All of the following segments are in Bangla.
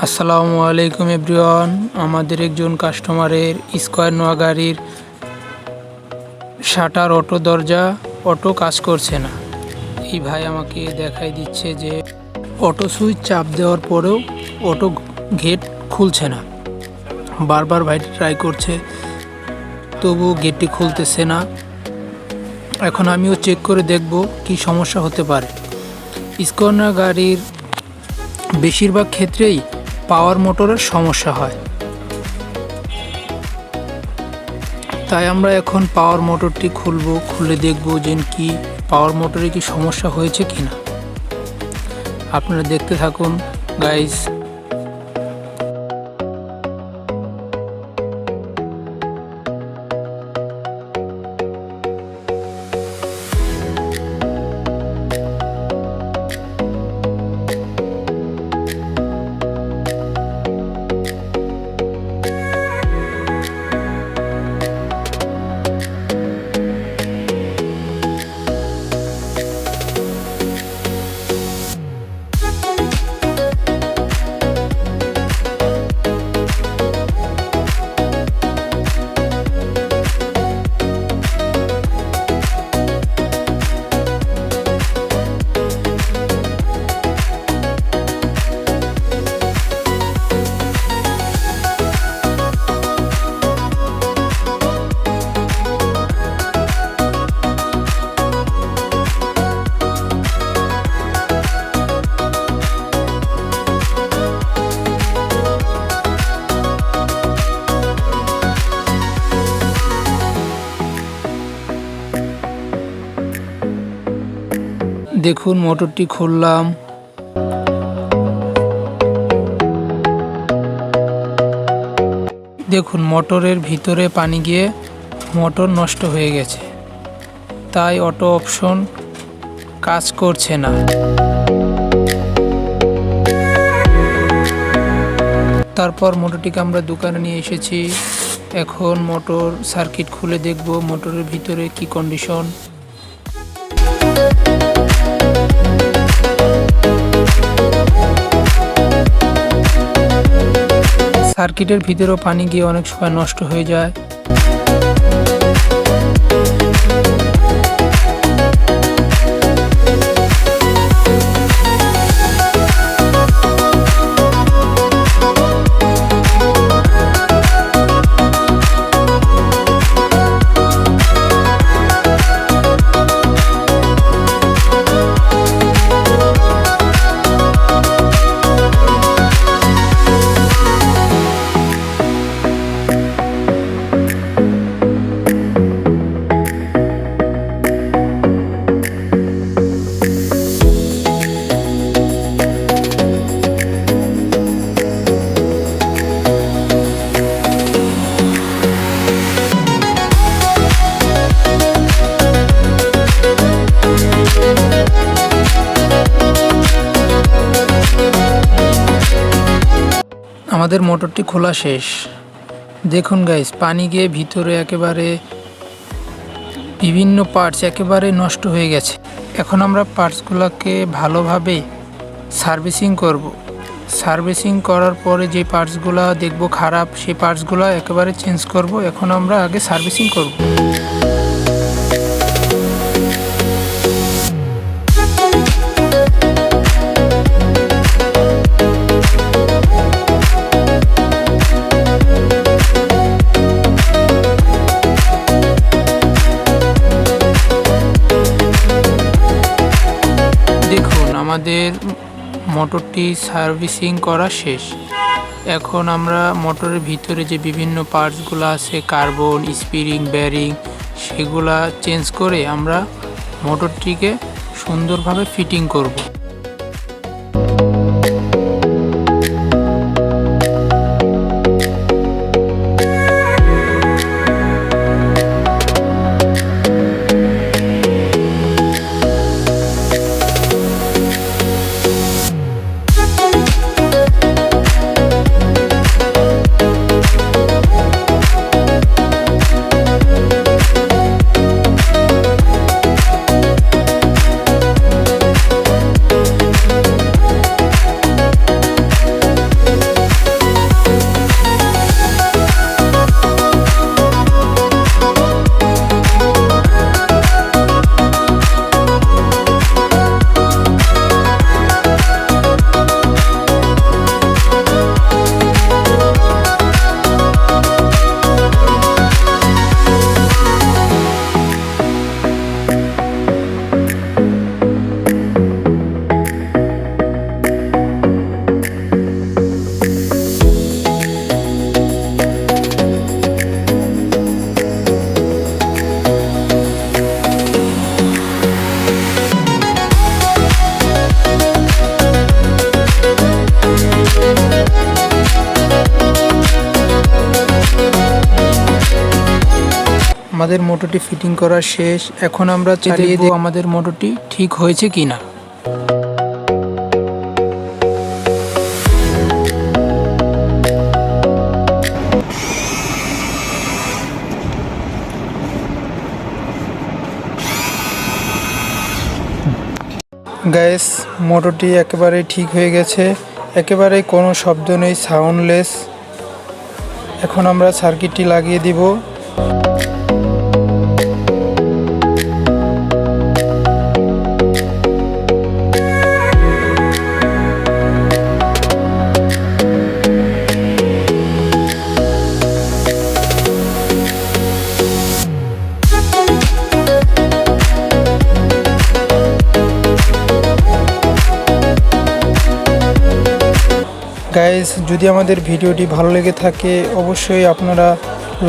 আসসালামু আলাইকুম এভরিওয়ান। আমাদের একজন কাস্টমারের স্কয়ার নোয়া গাড়ির শাটার অটো দরজা কাজ করছে না। এই ভাই আমাকে দেখাই দিচ্ছে যে অটো সুইচ চাপ দেওয়ার পরেও অটো গেট খুলছে না। বারবার ভাই ট্রাই করছে, তবু গেটটি খুলতেছে না। এখন আমিও চেক করে দেখব কি সমস্যা হতে পারে। স্কয়ার নোয়া গাড়ির বেশিরভাগ ক্ষেত্রেই পাওয়ার মোটরের সমস্যা হয়, তাই আমরা এখন পাওয়ার মোটরটি খুলে দেখব যে কি পাওয়ার মোটরে কি সমস্যা হয়েছে কিনা। আপনারা দেখতে থাকুন গাইস। দেখুন মোটরটি খুললাম, দেখুন মোটরের ভিতরে পানি গিয়ে মোটর নষ্ট হয়ে গেছে, তাই অটো অপশন কাজ করছে না। তারপর মোটরটিকে আমরা দোকানে নিয়ে এসেছি। এখন মোটর সার্কিট খুলে দেখব মোটরের ভিতরে কি কন্ডিশন। সার্কিটের ভিতরেও পানি গিয়ে অনেক সময় নষ্ট হয়ে যায়। আমাদের মোটরটি খোলা শেষ। দেখুন গাইস, পানি গিয়ে ভিতরে একেবারে বিভিন্ন পার্টস একেবারে নষ্ট হয়ে গেছে। এখন আমরা পার্টসগুলোকে ভালোভাবে সার্ভিসিং করব। সার্ভিসিং করার পরে যে পার্টসগুলো দেখব খারাপ, সেই পার্টসগুলো একেবারে চেঞ্জ করব। এখন আমরা আগে সার্ভিসিং করব। আমাদের মোটরটি সার্ভিসিং করা শেষ। এখন আমরা মোটরের ভিতরে যে বিভিন্ন পার্টসগুলো আছে, কার্বন, স্প্রিং, বেয়ারিং, সেগুলা চেঞ্জ করে আমরা মোটরটিকে সুন্দরভাবে ফিটিং করব। আমাদের মোটরটি ফিটিং করা শেষ। এখন আমরা চালিয়ে দেখব আমাদের মোটরটি ঠিক হয়েছে কিনা। গাইস, মোটরটি একেবারেই ঠিক হয়ে গেছে, একেবারেই কোনো শব্দ নেই, সাউন্ডলেস। এখন আমরা সার্কিটটি লাগিয়ে দিব। গাইস, যদি আমাদের ভিডিওটি ভালো লেগে থাকে অবশ্যই আপনারা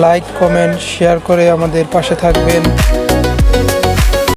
লাইক, কমেন্ট, শেয়ার করে আমাদের পাশে থাকবেন।